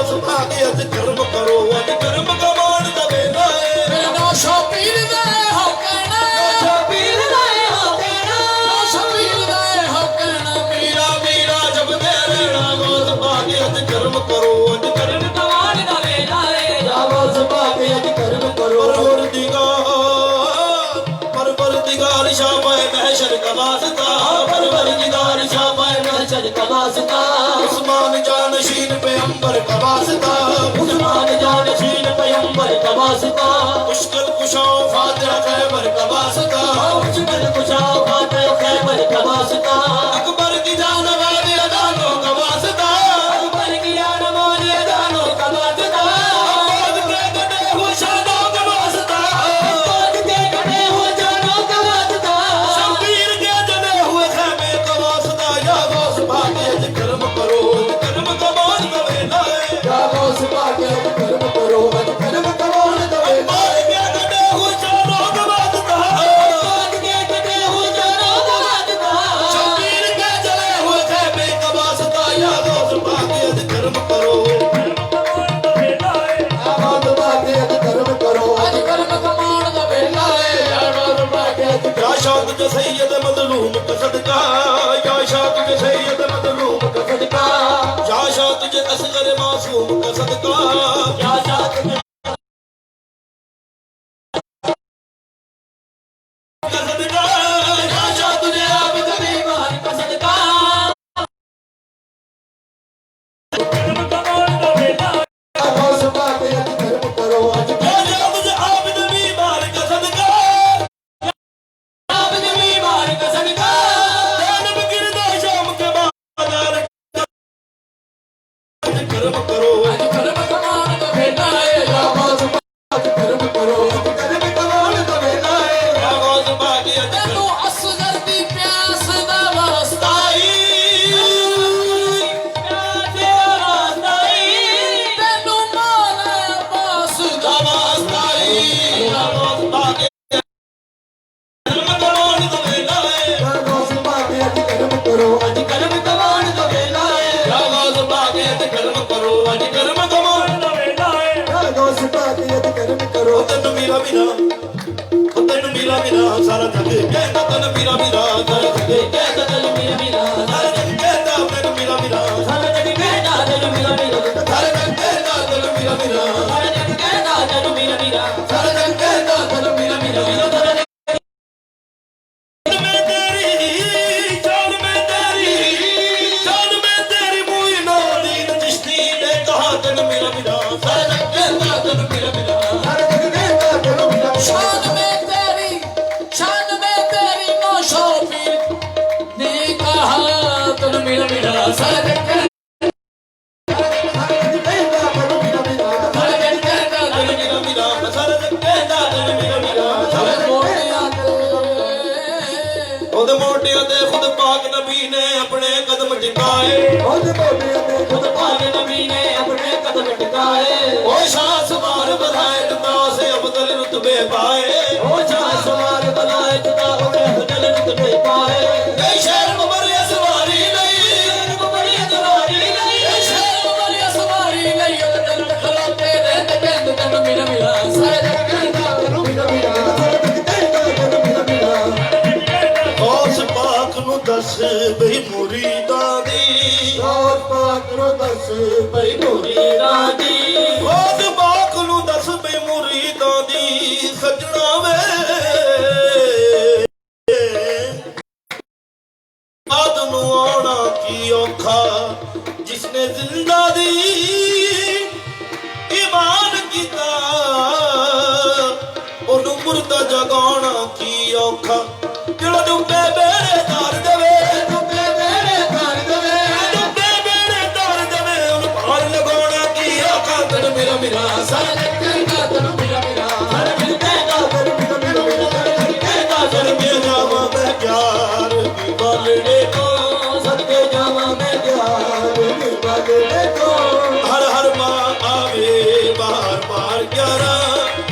Goes ਭਾਗੇ ਅੱਜ ਕਰਮ ਕਰੋ ਅੱਜ ਕਰਮ ਕਮਾਉਣ ਦਾ ਵੇਲਾ ਏ ਮੇਰਾ ਸ਼ੌਪੀਰ ਦਾ ਹੋ ਕਹਿਣਾ ਸ਼ੌਪੀਰ ਦਾ ਹੋ ਕਹਿਣਾ ਸ਼ੌਪੀਰ ਦਾ ਹੋ ਕਹਿਣਾ ਮੀਰਾ ਮੀਰਾ ਜਪਦੇ ਰਹਿਣਾ ਗੋਸ ਭਾਗੇ ਅੱਜ ਕਰਮ ਕਰੋ ਅੱਜ ਕਰਮ ਕਮਾਉਣ ਦਾ ਵੇਲਾ ਏ ਗੋਸ ਭਾਗੇ ਅੱਜ ਕਰਮ ਕਰੋ परवरदिगार शाबाए महशर का वास्ता परवरदिगार शाबाए महशर का वास्ता उस्मान जानशीन पे अंबर का वास्ता उस्मान जानशीन पे अंबर का वास्ता मुश्किल कुशाओ फातिहा खैबर का वास्ता मुश्किल कुशाओ फातिहा खैबर का वास्ता अकबर की जान वाले अदानों का वास्ता अकबर की जान वाले अदानों का वास्ता आबाद के गढ़े हुए शानों का वास्ता आबाद के गढ़े हुए जानों का वास्ता शबीर के जले हुए खैमे का वास्ता या गौस भागे आज कर्म करो कर्म कमाल का वेला है या गौस भागे आज कर्म करो आज कर्म कमाल का वेला आबाद के गढ़े हुए शानों का वास्ता आबाद के गढ़े हुए जानों का वास्ता शबीर के जले हुए खैमे का वास्ता या गौस भागे आज कर्म करो आबाद भागे आज कर्म करो आज कर्म कमाल का वेला है या गौस भागे आज या शाद के सैयद मजलूम का सदका या शाद के सैयद मजलूम का सदका या शाद के असगर मासूम का सदका या जात में का सदका या जात ने आप कभी मान का सदका कर्म कमाल का वेला गौस भागे आज कर्म करो आज या जाद आबिद बीमार का सदका आप ने बीमार का सदका जानब गिरदा शाम के बाजार कर्म करो आज कर्म कमाल का वेला है या गौस भागे कर्म करो आज कर्म कमाल का वेला है या गौस भागे आज तैनू असगर दी प्यास दा वास्ता प्यासे वास्ता तैनू माना अब्बास दा वास्ता या गौस भागे कर्म कमाल का वेला है या गौस भागे आज कर्म करो आज कर्म कमाल का वेला है या गौस भागे आज कर्म करो आज कर्म कमाल का वेला है या गौस भागे आज कर्म करो तन मेरा बिना सारा जग कहता तन मेरा बिना सारा जग कहता चल मेरा मेरा सारा जग कहता तन मेरा बिना सारा जग कहता चल मेरा मेरा सारा जग कहता तन मेरा बिना सारा जग कहता चल मेरा मेरा सारा जग कहता तन मेरा बिना मैं तेरी जान में तेरी मुइनो दीन चिश्ती ने कहा तन मेरा बिना सारा जग कहता तन मेरा बिना सारा जग कहता चल मेरा शान में तेरी नो शौफीर ने कहा तन मेरा मेरा सारा जग कहता चल मेरा मेरा सारा जग कहता तन मेरा बिना सारा जग कहता तन मेरा बिना ਉਹਦੇ ਮੋਢਿਆਂ ਤੇ ਖੁਦ ਪਾਕ ਨਬੀ ਨੇ ਆਪਣੇ ਕਦਮ ਟਿਕਾਏ ਉਹਦੇ ਮੋਢਿਆਂ ਤੇ ਖੁਦ ਪਾਕ ਨਬੀ ਨੇ ਆਪਣੇ ਕਦਮ ਟਿਕਾਏ ਉਹ ਸ਼ਾਹ ਸਵਾਰ ਵਧਾਏ ਤਾਂ ਸੇ ਅਬਦਲ ਰੁਤਬੇ ਪਾਏ ਉਹ ਸ਼ਾਹ ਸਵਾਰ ਬਲਾਏ ਤਾਂ ਉਹਦੇ ਅਬਦਲ ਰੁਤਬੇ ਪਾਏ ਕਈ ਸ਼ਹਿਰ ਮੁਬਰੇ ਸਵਾਰੀ ਲਈ ਮੁਬਰੀ ਸਵਾਰੀ ਲਈ ਸ਼ਹਿਰ ਮੁਬਰੀ ਸਵਾਰੀ ਲਈ ਉਹ ਦਿਲ ਖਲੋਤੇ ਰਹਿੰਦੇ ਕਹਿੰਦੇ ਤੈਨੂੰ ਮੇਰਾ ਮੇਰਾ ਸਾਰਾ ਜਗ ਕਹਿੰਦਾ ਤੈਨੂੰ ਮੇਰਾ ਮੇਰਾ ਸਾਰਾ ਜਗ ਕਹਿੰਦਾ ਤੈਨੂੰ ਮੇਰਾ ਮੇਰਾ ਉਸ ਪਾਕ ਨੂੰ ਦੱਸ ਬਈ ਮੁਰੀਦਾਂ ਦੀ ਉਸ ਪਾਕ ਨੂੰ ਦੱਸ ਬਈ ਮੁਰੀਦਾਂ ਦੀ ਉਸ ਪਾਕ ਨੂੰ ਦੱਸ ਬਈ ਮੁਰੀਦਾਂ ਦੀ ਸਜਣਾ ਵੇ ਆਦ ਨੂੰ ਆਉਣਾ ਕੀ ਔਖਾ ਜਿਸਨੇ ਜ਼ਿੰਦਾ ਦੀ ਈਮਾਨ ਕੀਤਾ ਉਹਨੂੰ ਮੁਰਦਾ ਜਗਾਉਣਾ ਕੀ ਔਖਾ ਜਿਹੜਾ ਡੁੱਬੇ ਬੇੜੇ ਤਾਰ ਦੇਵੇ ਡੁੱਬੇ ਬੇੜੇ ਕਰ ਦੇਵੇ ਡੁੱਬੇ ਬੇੜੇ ਤਾਰ ਦੇਵੇ ਉਹਨੂੰ ਪਾਰ ਲਗਾਉਣਾ ਕੀ ਔਖਾ ਤਨ ਮੇਰਾ ਮੇਰਾ ਸਾਰਾ ਜਗ ਕਹਿੰਦਾ ਤੈਨੂੰ ਮੇਰਾ ਮੇਰਾ ਸਾਰਾ ਜਗ ਕਹਿੰਦਾ ਤੈਨੂੰ ਮੇਰਾ ਮੇਰਾ ਸਾਰਾ ਜਗ ਕਹਿੰਦਾ ਸਦਕੇ ਜਾਵਾਂ ਮੈਂ ਪਿਆਰ ਦੀ ਬਾਲੜੇ ਤੋਂ ਸਦਕੇ ਜਾਵਾਂ ਮੈਂ ਪਿਆਰ ਦੀ ਬਾਲੜੇ ਤੋਂ ਹਰ ਹਰ ਮਾਂ ਆਵੇ ਬਾਰ ਬਾਰ ਗਿਆਰਾ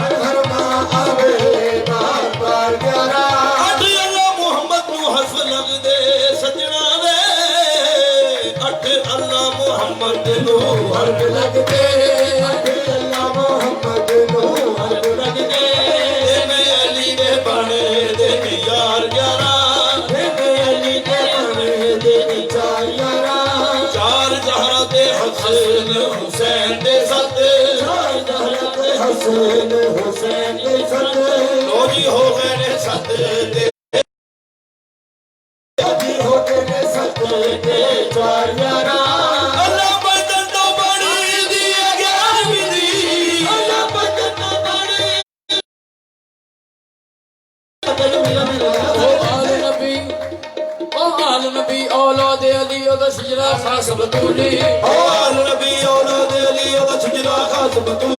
ਹਰ ਹਰ ਮਾਂ ਆਵੇ ਬਾਰ ਬਾਰ ਗਿਆਰਾ ਅੱਠ ਅੱਲਾ ਮੁਹੰਮਦ ਨੂੰ ਹਰਫ ਲੱਗਦੇ ਸਜਣਾ ਵੇ ਅੱਠ ਅੱਲਾ ਮੁਹੰਮਦ ਨੂੰ ਹਰਫ ਲੱਗਦੇ ਹਸਨ ਹੁਸੈਨ ਦੇ ਸੱਤ ਹਸਨ ਹੁਸੈਨ ਦੇ ਸਤ ਲੋ ਜੀ ਹੋ ਗਏ ਨੇ ਸੱਤ ਤੇ ਜੀ ਹੋ ਕੇ ਨੇ ਸਤ ਤੇ ਚਾਰ ਯਾਰਾ ਅੱਲਾ ਬਦਨ ਤੋਂ ਬੜੀ ਦੀ 11ਵੀਂ ਦੀ ਅੱਲਾ ਬਦਨ ਤੋਂ ਬੜੀ ਮਿਲਾ آل نبی آل نبی اولاد علی ਉਹਦਾ ਸ਼ਜਰਾ ਖਾਸ ਬਤੂਲੀ ਆਲ ਨਬੀ ਔਲਾਦ ਅਲੀ ਉਹਦਾ ਛਜਰਾ ਖਾਸ ਬਤੂ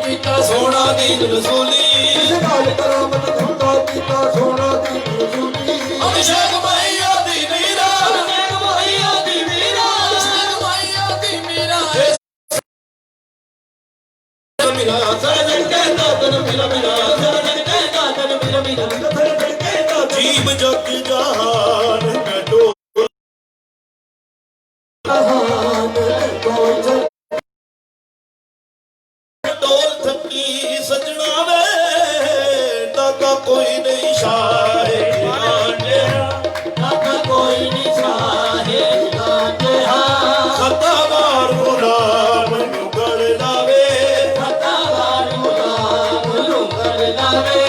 ਕੀਤਾ ਸੋਹਣਾ ਦੀਨ ਰਸੂਲੀ ਇਸ ਗੱਲ ਕਰਾਮਤ ਹੁੰਦਾ ਕੀਤਾ ਸੋਹਣਾ ਦੀ ਰਸੂਲੀ ਅਭਿਸ਼ੇਕ ਮਈਆ ਦੀ ਮੀਰਾ ਸ਼ੇਖ ਮਾਈਆ ਦੀ ਮੀਰਾ ਸ਼ੇਖ ਮਾਈਆ ਦੀ ਮੀਰਾ ਮਿਲਾ ਸਰਜਣ ਕਹਿੰਦਾ ਤਨ ਮਿਲਾ ਮਿਲਾ ਸਰਜਣ ਕਹਿੰਦਾ ਤਨ ਮਿਲਾ ਮਿਲਾ ਜੀਵ ਜਗ ਜਹਾਨ ਕਟੋ ਟੋਲ ਥੱਕੀ ਸਜਣਾ ਵੇ ਦਾਦਾ ਕੋਈ ਨਹੀਂ ਸ਼ਾਹੇ ਕੋਈ ਨਹੀਂ ਸਾਹੇ ਲਾਟਿਆ ਖਤਾਵਾਰ ਗੁਲਾਮ ਨੂੰ ਗੜ ਲਾਵੇ ਖਤਾਵਾਰ ਗੁਲਾਮ ਨੂੰ ਕਰ ਲਾਵੇ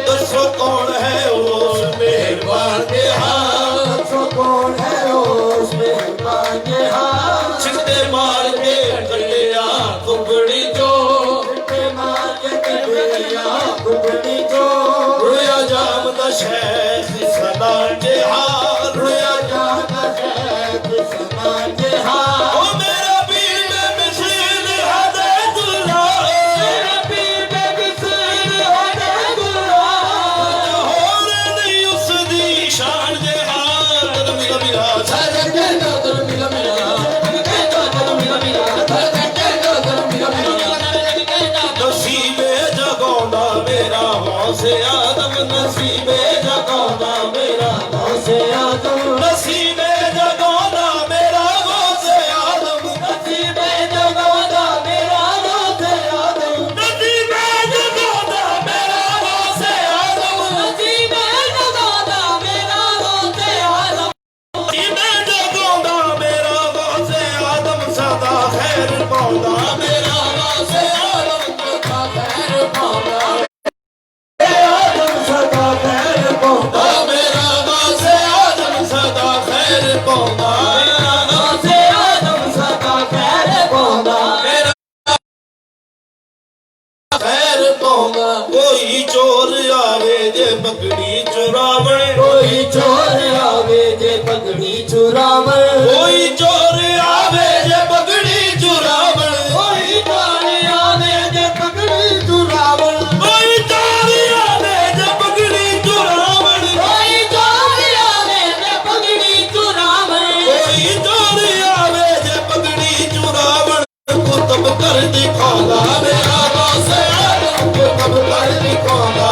ਦੱਸੋ ਕੌਣ ਹੈ ਉਸ ਮਿਹਰਬਾਨ ਦੇ ਹਾਂ ਸੋ ਕੌਣ ਹੈ ਉਸ ਮਿਹਰਬਾਨ ਦੇ ਹਾਂ ਛਿੱਟੇ ਮਾਰ ਕੇ ਕੱਢਿਆ ਕੁਬੜੀ ਚੋਂ ਤੇ ਮਾਰ ਕੇ ਕੱਢਿਆ ਕੁਬੜੀ ਤੋਂ ਰੁਇਆ ਜਾਮ ਦਾ ਸ਼ੈਖ ਸਦਾ ਜਹਾਨ ਰੁਇਆ ਜਾਦਾ ਹੈ ਕਿ ਸਮਾਨ ਦੇ ਹਾਂ ਓ ਮੇਰਾ ਪੀਰ ਮੈਂ ਮਿਸਲ ਹਦੇ ਦੁਲਾ ਮੇਰਾ ਪੀਰ ਬੇਬਿਸਰ ਹੋਦੇ ਗੁਰਾ ਹੋਰ ਨਹੀਂ ਉਸ ਦੀ ਸ਼ਾਨ ਜਹਾਨ ਤਨ ਮਿਲਾ ਮਿਲਾ ਸਰਜਣ ਕਹਿੰਦਾ ਤਨ ਮਿਲਾ ਮਿਲਾ ਨਸੀਬੇ ਜਗਾਉਂਦਾ ਮੇਰਾ ਹੌਸੇ ਆਦਮ ਨਸੀਬੇ ਜਗਾਉਂਦਾ ਮੇਰਾ ਹੌਸੇ ਆਦਮ ਨਸੀਬੇ ਜਗਾਉਂਦਾ ਮੇਰਾ ਹੌਸੇ ਆਦਮ ਨਸੀਬੇ ਜਗਾਉਂਦਾ ਮੇਰਾ ਹੌਸੇ ਆਦਮ ਨਸੀਬੇ ਜਗਾਉਂਦਾ ਮੇਰਾ ਹੌਸੇ ਆਦਮ ਨਸੀਬੇ ਜਗਾਉਂਦਾ ਮੇਰਾ ਹੌਸੇ ਆਦਮ ਨਸੀਬੇ ਜਗਾਉਂਦਾ ਮੇਰਾ ਹੌਸੇ ਆਦਮ ਸਦਾ ਖੈਰ ਪਾਉਂਦਾ ਮੇਰਾ ਹੌਸੇ ਆਦਮ ਕਾ ਖੈਰ ਪਾਉਂਦਾ ਆਦਮ ਸਦਾ ਖੈਰ ਪਾਉਂਦਾ ਮੇਰਾ ਹੌਸੇ ਆਦਮ ਸਦਾ ਖੈਰ ਪਾਉਂਦਾ ਹੌਸੇ ਆਦਮ ਸਦਾ ਖੈਰ ਪਾਉਂਦਾ ਖੈਰ ਪਾਉਂਦਾ ਕੋਈ ਚੋਰ ਆਵੇ ਜੇ ਪਗੜੀ ਚੁਰਾਵਣ ਕੋਈ ਚੋਰ ਆਵੇ ਜੇ ਪਗੜੀ ਚੁਰਾਵਣ ਕੋਈ ਚੋਰ ਆਵੇ ਜੇ ਪਗੜੀ ਚੁਰਾਵਣ ਕੋਈ ਚੋਰ ਆਵੇ ਜੇ ਪਗੜੀ ਚੁਰਾਵਣ ਕੋਈ ਚੋਰ ਆਵੇ ਜੇ ਪਗੜੀ ਚੁਰਾਵਣ ਕੋਈ ਚੋਰ ਆਵੇ ਜੇ ਪਗੜੀ ਚੁਰਾਵਣ ਕੋਈ ਚੋਰ ਆਵੇ ਜੇ ਪਗੜੀ ਚੁਰਾਵਣ ਕੁਤਬ ਕਰ ਦਿਖਾਉਂਦਾ ਮੇਰਾ ਵਾਸੇ ਆਦਮ ਕੁਤਬ ਕਰ ਦਿਖਾਉਂਦਾ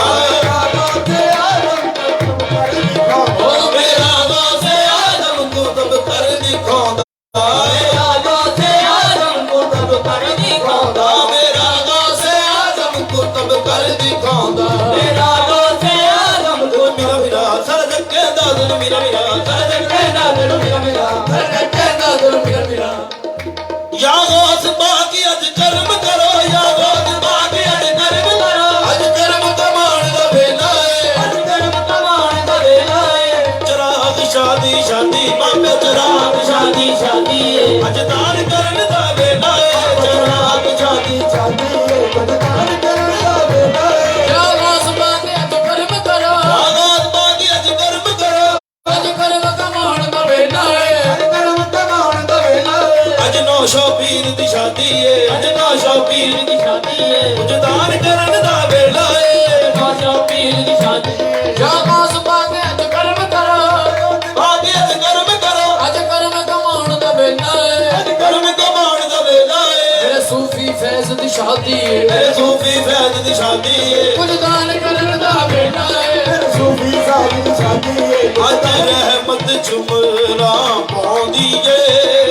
ਓ ਮੇਰਾ ਵਾਸੇ ਆਦਮ ਕੁਤਬ ਕਰ ਦਿਖਾਉਂਦਾ ਮੇਰਾ ਵਾਸੇ ਆਦਮ ਕੁਤਬ ਕਰ ਦਿਖਾਉਂਦਾ ਮੇਰਾ ਮੇਰਾ ਸਰਜਣ ਕਹਿੰਦਾ ਦਿਨ ਮੇਰਾ ਮੇਰਾ ਸਰਜਣ ਕਹਿੰਦਾ ਦਿਨ ਮੇਰਾ ਮੇਰਾ ਸਰਜਣ ਕਹਿੰਦਾ ਤਨ ਮਿਲਾ ਮਿਲਾ ਯਾ ਗੌਸ ਬਾਕੀ ਅੱਜ ਕਰਮ ਕਰੋ ਯਾ ਗੌਸ ਬਾਕੀ ਅੱਜ ਕਰਮ ਕਰੋ ਅੱਜ ਕਰਮ ਕਮਾਉਣ ਦਾ ਵੇਲਾ ਏ ਚਰਾਗ ਸ਼ਾਦੀ ਸ਼ਾਦੀ ਮਾਮੇ ਚਰਾਗ ਸ਼ਾਦੀ ਅੱਜ ਦਾਨ ਕਰਨ ਦਾ ਵੇਲਾ ਏ ਚਰਾਗ ਸ਼ਾਦੀ ਯਾ ਵਾਸ ਬਾਗੇ ਅੱਜ ਕਰਮ ਕਰੋ ਯਾ ਗੌਸ ਬਾਕੀ ਅੱਜ ਕਰਮ ਕਰੋ ਅੱਜ ਕਰਮ ਕਮਾਉਣ ਦਾ ਵੇਲਾ ਏ ਅੱਜ ਨੌਸ਼ੋ ਪੀਰ ਦੀ ਸ਼ਾਦੀ ਏ ਅੱਜ ਨੌਸ਼ੋ ਪੀਰ ਦੀ ਅੱਜ ਦਾਨ ਕਰਨ ਦਾ ਵੇਲਾ ਏ ਯਾ ਵਾਸ ਬਾਗੇ ਅੱਜ ਕਰਮ ਕਰੋ ਬਾਕੀ ਅੱਜ ਕਰਮ ਕਰੋ ਅੱਜ ਕਰਮ ਕਮਾਉਣ ਦਾ ਵੇਲਾ ਏ ਅੱਜ ਕਰਮ ਕਮਾਉਣ ਦਾ ਵੇਲਾ ਏ ਮੇਰੇ ਸੂਫੀ ਫੈਜ਼ ਦੀ ਸ਼ਾਦੀ ਏ ਮੇਰੇ ਸੂਫੀ ਫੈਜ਼ ਦੀ ਸ਼ਾਦੀ ਏ ਕੁਝ ਦਾਨ ਕਰਨ ਦਾ ਵੇਲਾ ਏ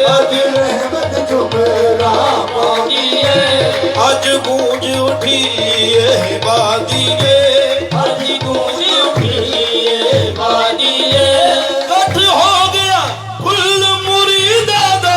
ਅੱਜ ਰਹਿਮਤ ਝੁਮਰਾ ਪਾਉਂਦੀ ਏ ਅੱਜ ਗੂੰਜ ਉੱਠੀ ਏ ਬਾਦੀ ਏ ਇਕੱਠ ਹੋ ਗਿਆ ਫੁੱਲ ਮੁਰੀਦਾਂ ਦਾ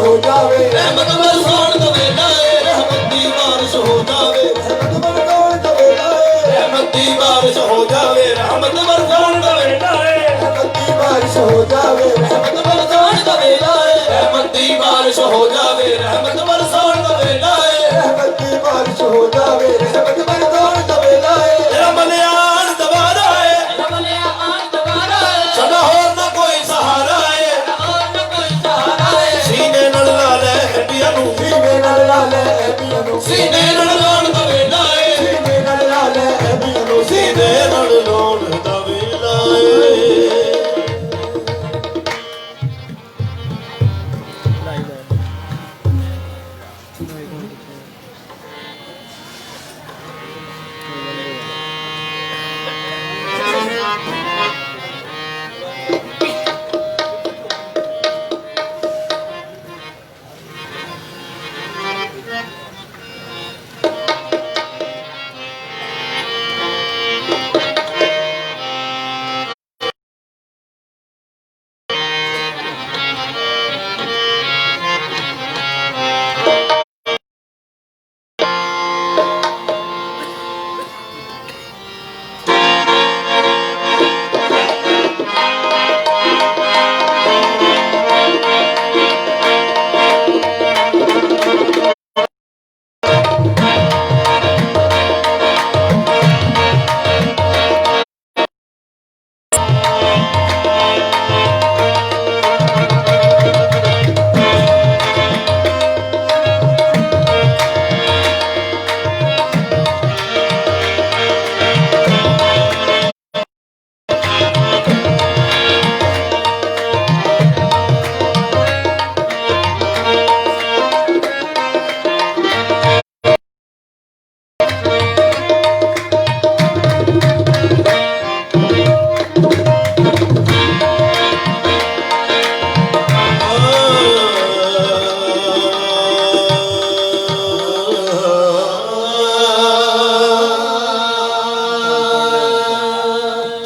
ਹੋ ਜਾਵੇ ਰਹਿਮਤ ਬਰਸਾਉਣ ਦਾ ਵੇਲਾ ਏ ਰਹਿਮਤ ਦੀ ਬਾਰਿਸ਼ ਹੋ ਜਾਵੇ ਰਹਿਮਤ ਬਰਸਾਉਣ ਦਾ ਵੇਲਾ ਏ ਰਹਿਮਤ ਦੀ ਬਾਰਿਸ਼ ਹੋ ਜਾਵੇ ਰਹਿਮਤ ਬਰਸਾਉਣ ਦਾ ਵੇਲਾ ਏ ਰਹਿਮਤ ਦੀ ਬਾਰਿਸ਼ ਹੋ ਜਾਵੇ ਰਹਿਮਤ ਬਰਸਾਉਣ ਦਾ ਵੇਲਾ ਏ ਰਹਿਮਤ ਦੀ ਬਾਰਿਸ਼ ਹੋ ਜਾਵੇ ਰਹਿਮਤ ਬਰਸਾਉਣ ਦਾ ਵੇਲਾ ਏ ਰਹਿਮਤ ਦੀ ਬਾਰਿਸ਼ ਹੋ ਜਾਵੇ ਰਹਿਮਤ ਬਰਸਾਉਣ ਦਾ ਵੇਲਾ ਏ ਤੇਰਾ ਮਨਿਆਣ ਦਵਾਰਾ ਏ ਰਮਲਿਆ ਆਨ ਦੁਬਾਰਾ ਸਾਡਾ ਹੋਰ ਨਾ ਕੋਈ ਸਹਾਰਾ ਏ ਹੋਰ ਨਾ ਕੋਈ ਸਹਾਰਾ ਹੈ ਸੀਨੇ ਨਾਲ ਲਾ ਲੈ ਹੱਡੀਆਂ ਨੂੰ ਸੀਨੇ ਨਾਲ ਲਾ ਲੈ ਐਬੀਆਂ ਨੂੰ ਸੀਨੇ ਨਾਲ ਲਾਉਣ ਦਾ ਵੇਲਾ ਏ ਸੀਨੇ ਨਾਲ ਲਾ ਲੈ ਐਬੀਆਂ ਨੂੰ ਸੀਨੇ ਨਾਲ ਲਾਉਣ ਦਾ ਵੇਲਾ ਏ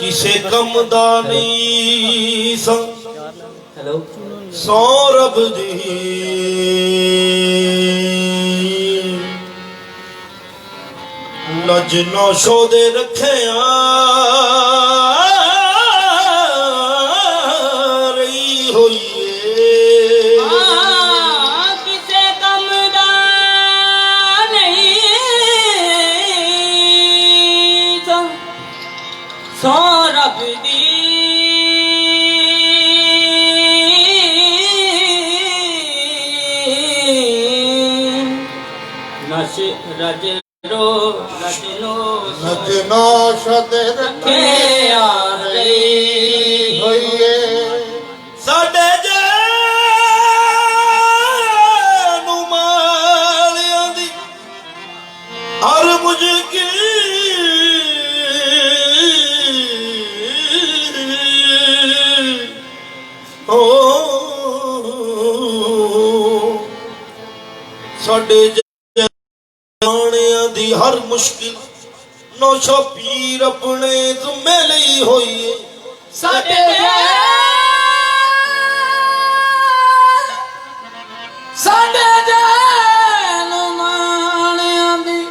ਕਿਸੇ ਕੰਮ ਦਾ ਨਹੀਂ ਹੈਲੋ ਸੌ ਰੱਬ ਦੀ ਨਜ ਨੌਸ਼ੋ ਦੇ ਰੱਖਿਆ ਰਹੀ ਹੋਈ ਏ ਕਿਸੇ ਕੰਮ ਦਾ ਨਹੀਂ ਸੋ ਰੱਬ ਦੀ ਨਸ਼ ਰਜ ਰੋ ਰਜਨੋ ਨਚਨਾ ਸ਼ਦ ਰੱਖੇ ਕੇ ਆ ਰਹੀ ਹੋਈਏ ਸਾਡੇ ਨੂੰ ਮਾਲਿਆਂ ਦੀ ਹਰ ਮੁਸ਼ਕਿਲ ਸਾਡੇ ਜਾਣਿਆਂ ਦੀ ਹਰ ਮੁਸ਼ਕਿਲ ਨੌਸ਼ੋ ਪੀਰ ਆਪਣੇ ਜ਼ੁੰਮੇ ਲਈ ਹੋਈ ਏ ਸਾਡੇ ਜਨ ਮਾਣਿਆਂ ਦੀ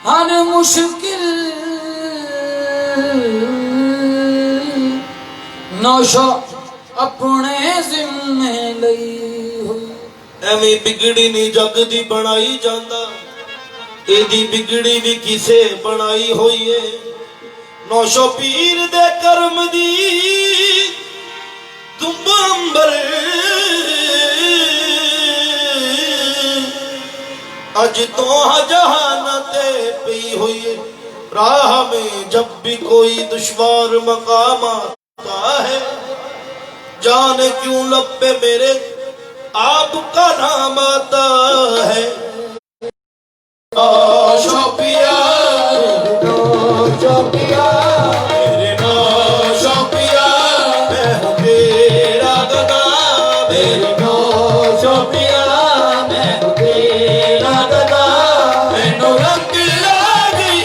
ਹਰ ਮੁਸ਼ਕਿਲ ਨੌਸ਼ੋ ਆਪਣੇ ਜ਼ਿੰਮੇ ਲਈ ਹੋਈ ਐਵੇਂ ਬਿਗੜੀ ਨਹੀਂ ਜੱਗ ਦੀ ਬਣਾਈ ਜਾਂਦਾ ਇਹਦੀ ਬਿਗੜੀ ਵੀ ਕਿਸੇ ਬਣਾਈ ਹੋਈ ਏ ਨੌਸ਼ੋ ਪੀਰ ਦੇ ਕਰਮ ਦੀ ਤੁੰਬ ਅੰਬਰ ਅੱਜ ਤੋਂ ਜਹਾਨ ਤੇ ਪਈ ਹੋਈ ਏ ਰਾਹ में जब भी कोई दुश्वार मकाम आता है जाने क्यों लब पे मेरे आपका नाम आता है शोपिया ਚੋਪੀਆ मेरे नाम शोपिया मैं हूँ तेरा गदा मेरे ਨੋ ਚੋਪੀਆ मैं हूँ तेरा गदा मैनू रंग लागी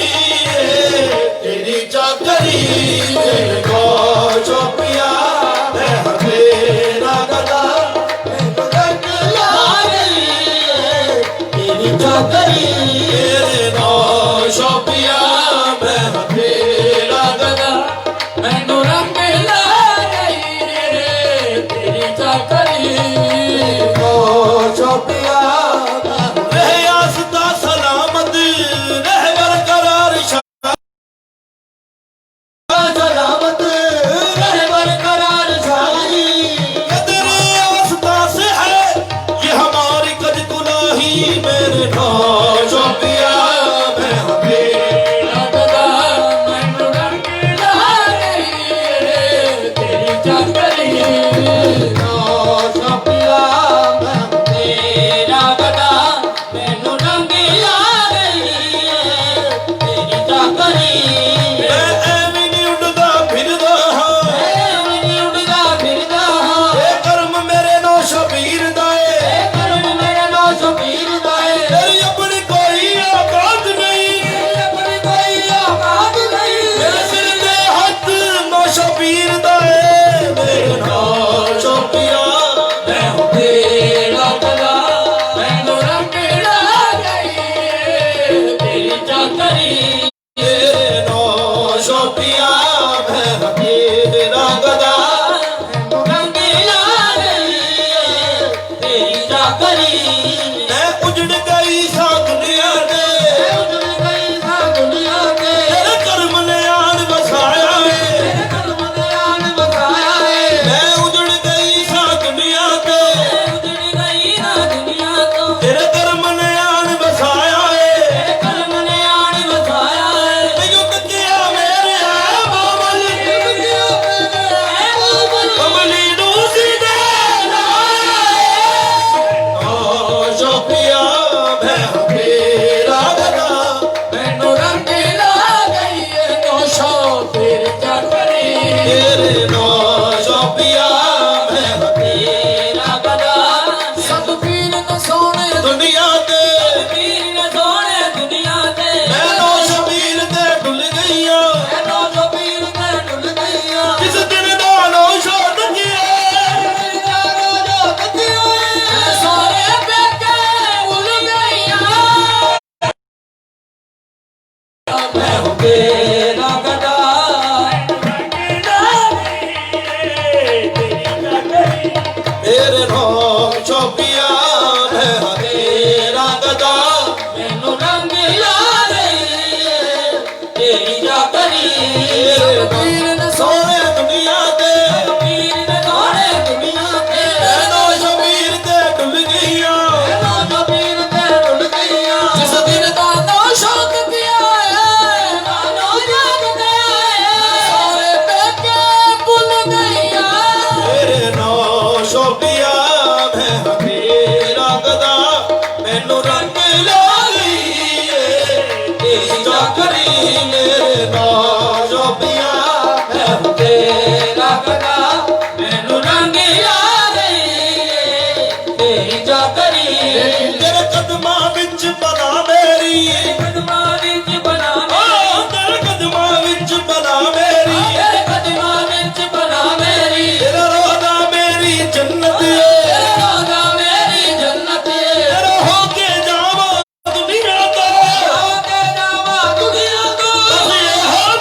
तेरी चाकरी मेरे को शोपिया मैं हूँ तेरा गदा ਰੰਗ ਲਾ ਪਿਆ ਮੈਂ ਤੇਰਾ ਗਦਾ ਮੈਨੂੰ ਰੰਗ ਲਾ ਗਈ ਰੇ ਤੇਰੀ ਚਾਕਰੀ ਛੋਟਿਆ ਰਹਿ ਆਸਤਾ ਸਲਾਮਤ ਰਹਿ ਬਰਕਰਾਰ सलामत रहे बरकरार शाही तेरे आस्था से है ये हमारी कद गुनाही मेरे नाशो पिया मैं तेरा ਲੱਗਦਾ ਮੈਨੂੰ ਰੰਗ ਲਾ ਗਈ ਰੇ ਤੇਰੀ ਚਾਕਰੀ ਛੋਟਿਆ ਮੈਂ ਤੇਰਾ ਗਦਾ ਮੈਨੂੰ ਰੰਗ ਲਾ ਗਈ ਤੇਰੀ ਚਾਕਰੀ मैं ਐਵੇਂ ਨਹੀਂ ਉੱਡਦਾ ਫਿਰਦਾ ਹਾਂ ਮੈਂ ਉੱਡਦਾ ਫਿਰਦਾ ਹਾਂ ਇਹ ਕਰਮ ਮੇਰੇ ਨੋ ਸ਼ਬੀਰ ਦਾ ਏ ਇਹ ਕਰਮ ਮੇਰੇ ਨਾਲ ਸ਼ਬੀਰ ਦਾ ਏ ਤੇਰੀ ਆਪਣੀ ਕੋਈ ਔਕਾਤ ਨਹੀਂ ਆਪਣੀ ਕੋਈ ਔਕਾਤ ਨਹੀਂ ਮੇਰੇ ਸਿਰ ਤੇ ਹੱਥ ਨੋ ਸ਼ਬੀਰ ਦਾ ਏ ਮੇਰੇ ਨਾਸ਼ੋ ਪਿਆ ਮੈਂ ਤੇਰਾ ਗਦਾ ਮੈਨੂੰ ਰੰਗ ਲਾ ਗਈ ਰੇ ਤੇਰੀ ਚਾਕਰੀ ਤੇਰੇ ਨਾਸ਼ੋ ਪਿਆ ਮੈਂ ਤੇਰਾ ਗਦਾ ਰੰਗ ਲਾ ਗਈ ਤੇਰੀ ਚਾਕਰੀ ਮੈਂ ਉਜੜ ਗਈ ਸਾਂ ਦੁਨੀਆ ਦੇ ਉਜੜ ਗਈ ਸਾਂ ਦੁਨੀਆ ਤੇ ਤੇਰੇ ਕਰਮ ਨੇ ਆਣ ਵਸਾਇਆ ਏ ਤੇਰੇ ਕਰਮ ਨੇ ਆਣ ਵਸਾਇਆ ਏ ਮੈਂ ਉਜੜ ਗਈ ਸਾਂ ਦੁਨੀਆ ਤੇ ਉਜੜ ਗਈ ਨਾ ਦੁਨੀਆ ਤੋਂ ਤੇਰੇ ਕਰਮ ਨੇ ਆਣ ਵਸਾਇਆ ਏ ਤੇਰੇ ਕਰਮ ਨੇ ਆਣ ਵਸਾਇਆ ਏ ਮੈਨੂੰ ਤੱਕਿਆ ਮੇਰੇ ਆ ਬਾਬਲ ਕਮਲੀ ਨੂੰ ਸਿੱਧੇ ਨਾਸ਼ੋ ਪਿਆ ਮੈਂ ਤੇਰਾ ਗਦਾ ਮੈਨੂੰ ਰੰਗ ਲਾ ਗਈ ਏ ਨੋਸ਼ੋ ਤੇਰੀ ਚਾਕਰੀ ਤੇਰੇ ਨਾਸ਼ੋ ਪਿਆ ਮੈਂ ਤੇਰਾ ਗਦਾ ਸਤ ਪੀਰ ਨੇ ਸੋਹਣੇ ਦੁਨੀਆ ਤੇ ਪੀਰ ਨੇ ਸੋਹਣੇ ਦੁਨੀਆ ਤੇ ਮੈਂ ਨੋ ਸ਼ਬੀਰ ਤੇ ਡੁੱਲ ਗਈਆਂ ਐਨੋ ਜੋ ਪੀਰ ਤੇ ਡੁੱਲ ਗਈਆਂ ਜਿਸ ਦਿਨ ਦਾ ਨਾਸ਼ੋ ਤੱਕਿਆ ਜੋ ਤੱਕਿਆ ਮੈਂ ਸਾਰੇ ਬੇਕੇ ਭੁੱਲ ਗਈਆਂ ਮੈਂ ਤੇਰਾ ਗਦਾ ਮੇਰੇ ਨਾਮ ਛੋਪਿਆ ਮੈਂ ਤੇਰਾ ਗਦਾ ਮੈਨੂੰ ਰੰਗ ਲਾ ਗਈ ਤੇਰੀ ਚਾਕਰੀ ਤੇਰੇ ਪੀਰ ਨੇ ਸੋਹਣੇ ਦੁਨੀਆ ਤੇ ਪੀਰ ਨੇ ਸੋਹਣੇ ਦੁਨੀਆ ਤੇ ਮੈਂ ਨੋ ਸ਼ਬੀਰ ਤੇ ਡੁੱਲ ਗਈਆਂ ਐਨੋ ਜੋ ਪੀਰ ਤੇ ਡੁੱਲ ਗਈਆਂ ਜਿਸ ਦਿਨ ਦਾ ਨੋਸ਼ੋ ਤੱਕਿਆ ਏ ਮਾਨੋ ਯਾਦ ਗਏ ਸਾਰੇ ਬੇਕੇ ਭੁੱਲ ਗਈਆਂ ਮੇਰੇ ਨਾਮ ਛੋਪਿਆ ਮੈਂ ਤੇਰਾ ਗਦਾ ਮੈਨੂੰ ਰੰਗ ਲਾ ਗਈ ਏ ਤੇਰੀ ਚਾਕਰੀ ਮੇਰੇ ਨਾਮ ਛੋਪਿਆ ਮੈਂ ਤੇਰਾ ਗਦਾ ਮੈਨੂੰ ਰੰਗ ਲਾ ਗਈ ਤੇਰੀ ਚਾਕਰੀ ਤੇਰੇ ਕਦਮਾਂ ਵਿੱਚ ਬਣਾ ਮੇਰੀ ਕਦਮਾਂ ਵਿੱਚ ਬਣਾ ਓ ਤੇਰੇ ਕਦਮਾਂ ਵਿੱਚ ਬਣਾ ਮੇਰੀ ਤੇਰੇ ਕਦਮਾਂ ਵਿੱਚ ਬਣਾ ਮੇਰੀ ਤੇਰਾ ਰੋਦਾ ਮੇਰੀ ਜੰਨਤ ਏ ਤੇਰਾ ਰਾਜ਼ਾ ਮੇਰੀ ਜੰਨਤ ਏ ਤੇਰਾ ਹੋ ਕੇ ਜਾਵਾਂ ਦੁਨੀਆ ਤੋਂ ਹੋ ਕੇ ਜਾਵਾਂ ਦੁਨੀਆ ਤੋਂ ਬਸ ਇਹੋ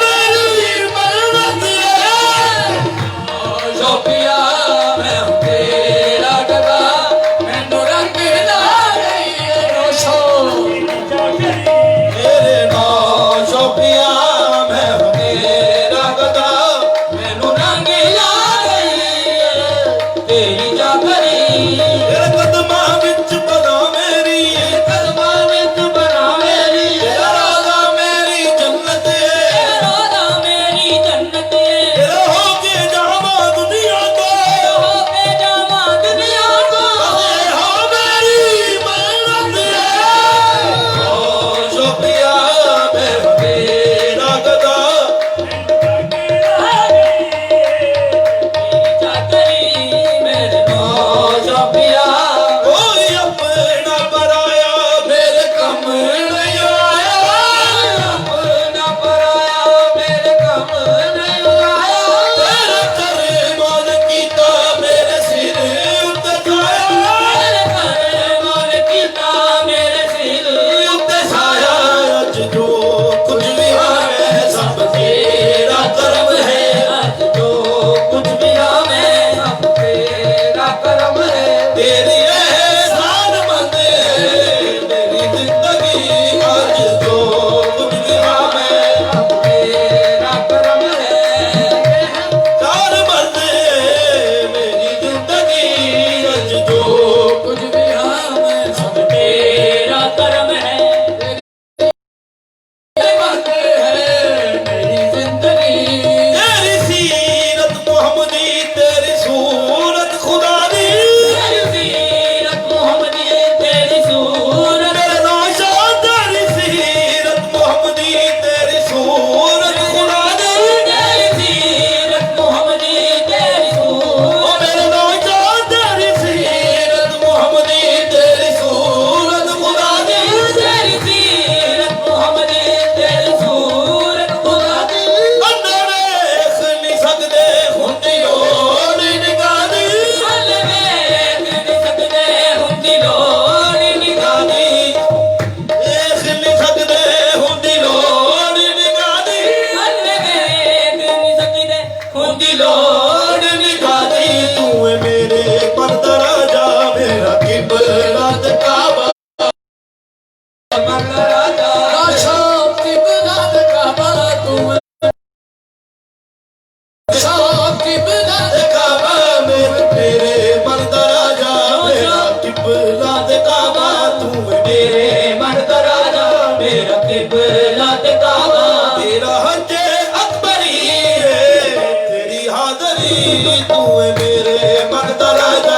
तू है मेरे मन दा राजा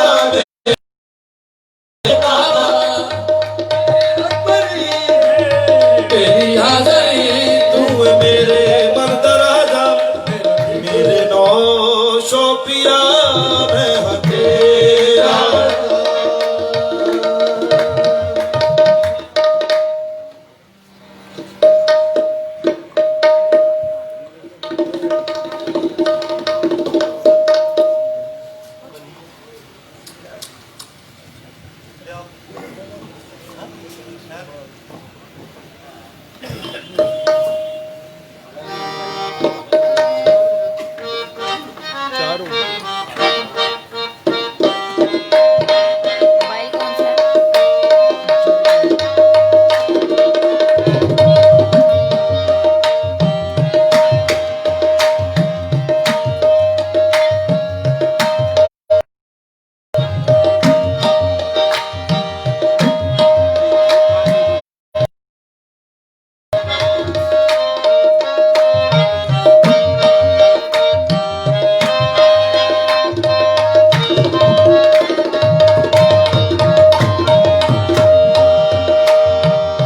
तेरी हाज़री तू है मेरे मन दा राजा मेरे नौ शो पिया मैं हां तेरा मोबाइल कौन सा है?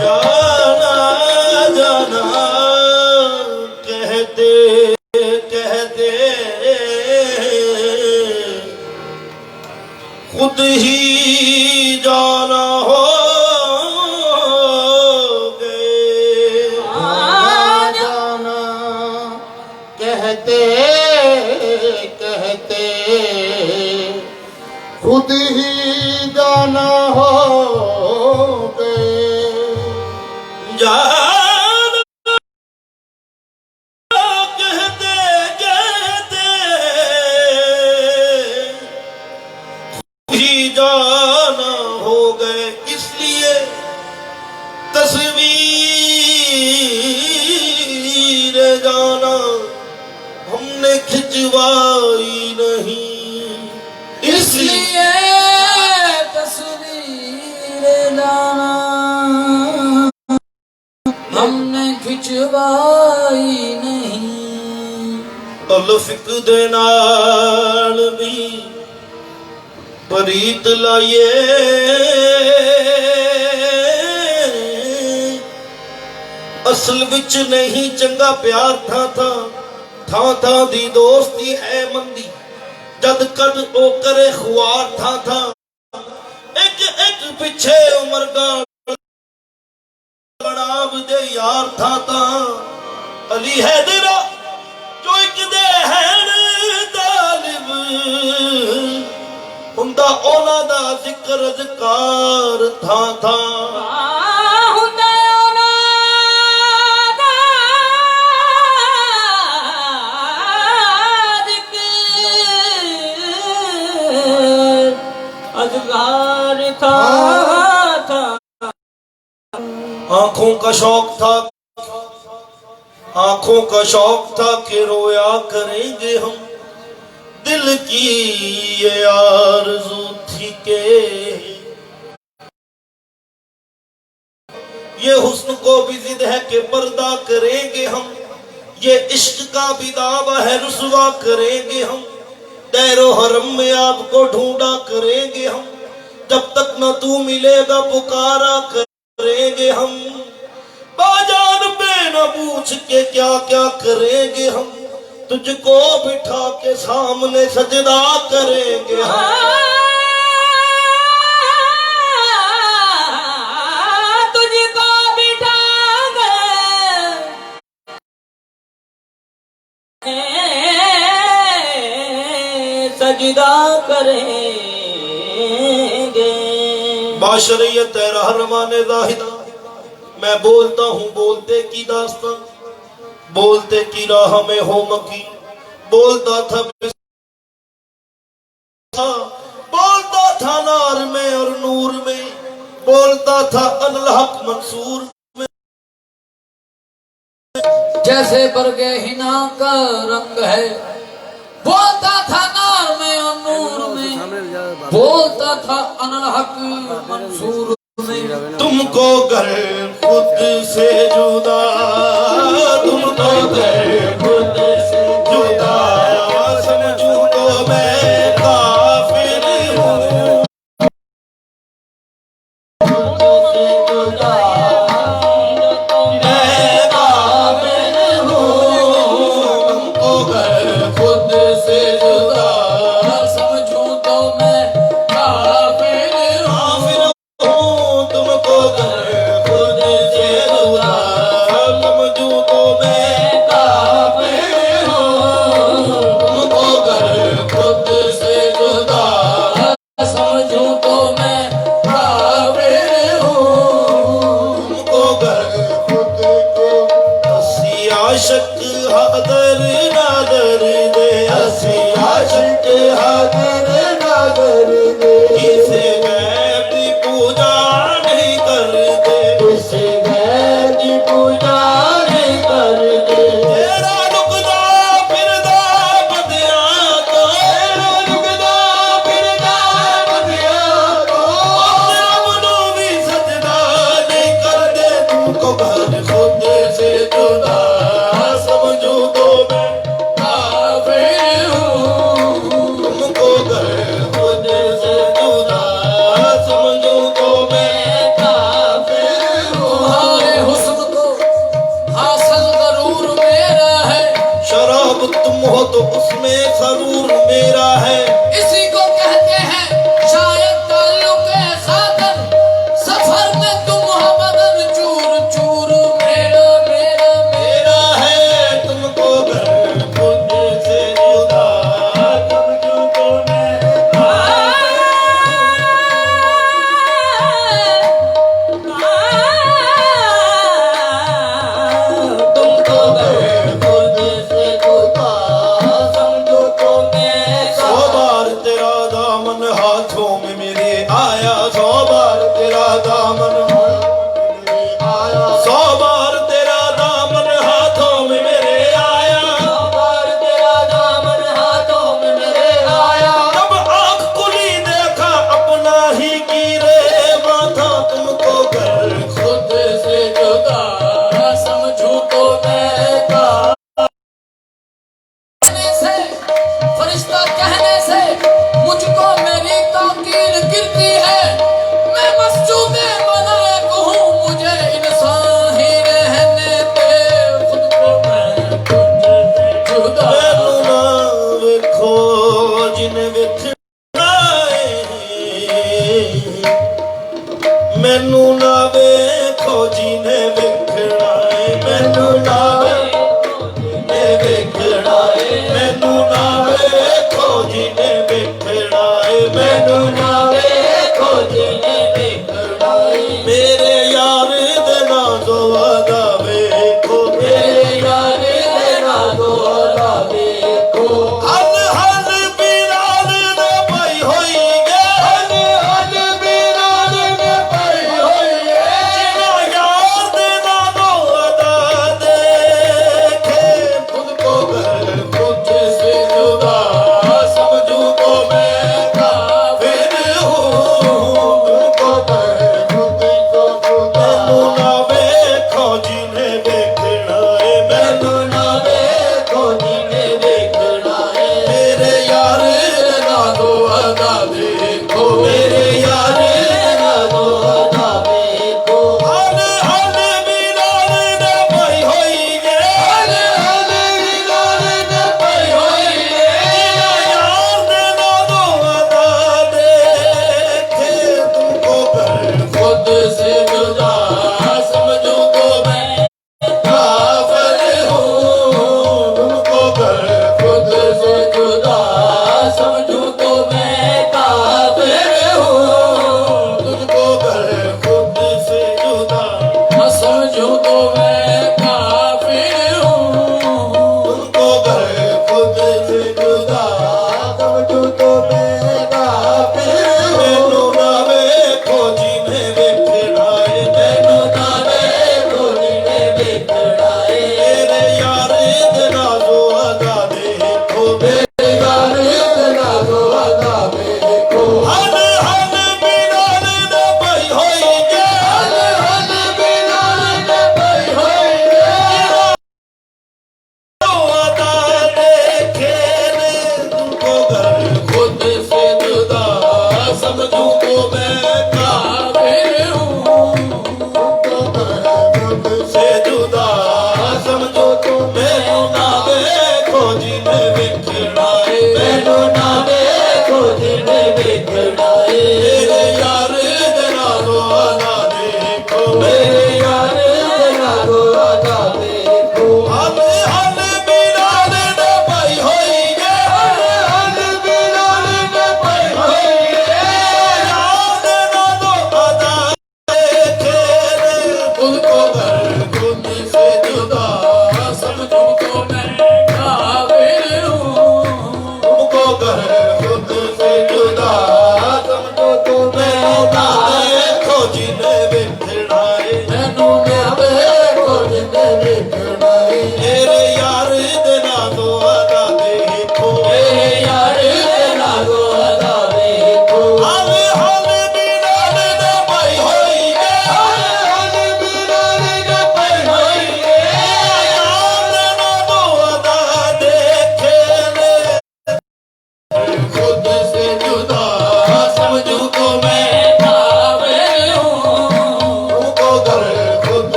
जाना जाना कहते कहते खुद ही जाना हो गए जाना कहते कहते खुद ही जाना हो गए जाना कहते कहते ही जाना हो गए इसलिए तस्वीर जाना हमने खिंचवाई नहीं इसलिए तस्वीर लाना हमने खिंचवाई नहीं अल्फिक दे नाल भी प्रीत लाइए असल विच नहीं चंगा प्यार था था दी दोस्ती है मंदी जद कद ओ करे खुआर था एक एक पीछे उमर गाल बनाव दे यार था अली हैदरा जो एक दे हैन तालिब हुंदा ओना दा जिक्र अज़कार था अज़गार था आंखों का शौक था कि रोया करेंगे हम दिल की ये आरज़ू थी के ये हुस्न को भी जिद है कि पर्दा करेंगे हम ये इश्क का भी दावा है रुसवा करेंगे हम दैरो हरम में आपको ढूंढा करेंगे हम जब तक न तू मिलेगा पुकारा करेंगे हम बाजान पे न पूछ के क्या क्या करेंगे हम तुझको बिठा के सामने सजदा करेंगे हम तुझको बिठा सजदा करेंगे बाशरियत रहमान जाहिदा मैं बोलता हूँ बोलते की दास्तां बोलते की राह में हो मकी बोलता था बोलता था नार में और नूर में बोलता था अनल हक मंसूर में जैसे बरगे हिना का रंग है बोलता था नार में और नूर में बोलता था अनल हक मंसूर में तुमको घर खुद से जुदा तुमको घर खुद से जुदा समझू तो आशिक हादर नादर दे असी आशिक हादर नादर दे किसे गैर की पूजा नहीं करते किसे गैर की पूजा नहीं करते तेरा रुकदा फिरदा बंदिया तो तेरा रुकदा फिरदा बंदिया तो रब नू भी सजदा नहीं करते तुमको घर खुद से जुदा समझो तो मैं काफिर हूँ तुमको घर खुद से जुदा समझो तो मैं काफिर हूँ तुम्हारे हुस्न को हासिल जरूर मेरा है शराब तुम हो तो उसमें जरूर मेरा है इसी को कहते हैं शायद ताल्लुक खातर सफर में तुम हो बदन चूर चूर मेरा मेरा मेरा है तुमको घर खुद से जुदा समझो तो मैं तुमको घर खुद से जुदा समझो तो मैं सौ बार तेरे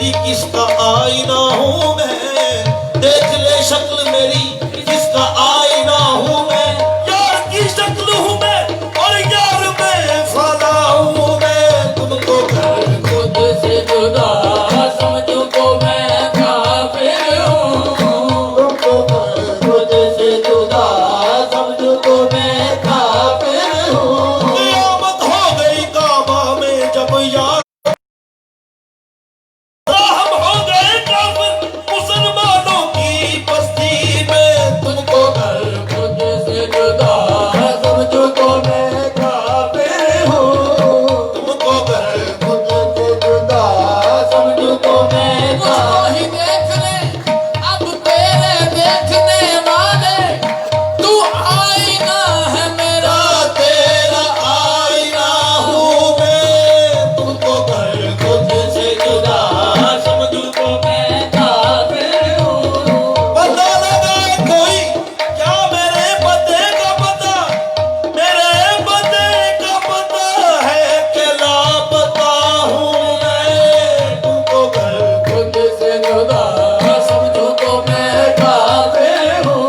तेरी किसका आईना हूँ मैं, देख ले शक्ल मेरी किसका आईना हूँ मैं, यार की शक्ल हूँ मैं और यार मैं फना हूँ मैं। तुमको कर खुद से जुदा समझो तो मैं काफिर हूँ, तुमको खुद से जुदा समझो तो मैं काफिर हूँ। क़यामत हो गई काबा में जब यार, हम हो गए काफिर मुसलमानों की बस्ती में। तुझको कर खुद से जुदा समझो तो मैं काफिर हूँ, तुमको कर खुद से जुदा समझो तो मैं मुझको ही देखने अब तेरे देखने वाले, तू आईना है मेरा तेरा आईना हूँ मैं। तुमको कर खुद से जुदा समझो तो मैं काफिर हूँ। पता लगा कोई क्या मेरे पते का पता, मेरे पते का पता है कि लापता हूँ मैं। तुमको कर खुद से जुदा समझो तो मैं काफिर हूँ।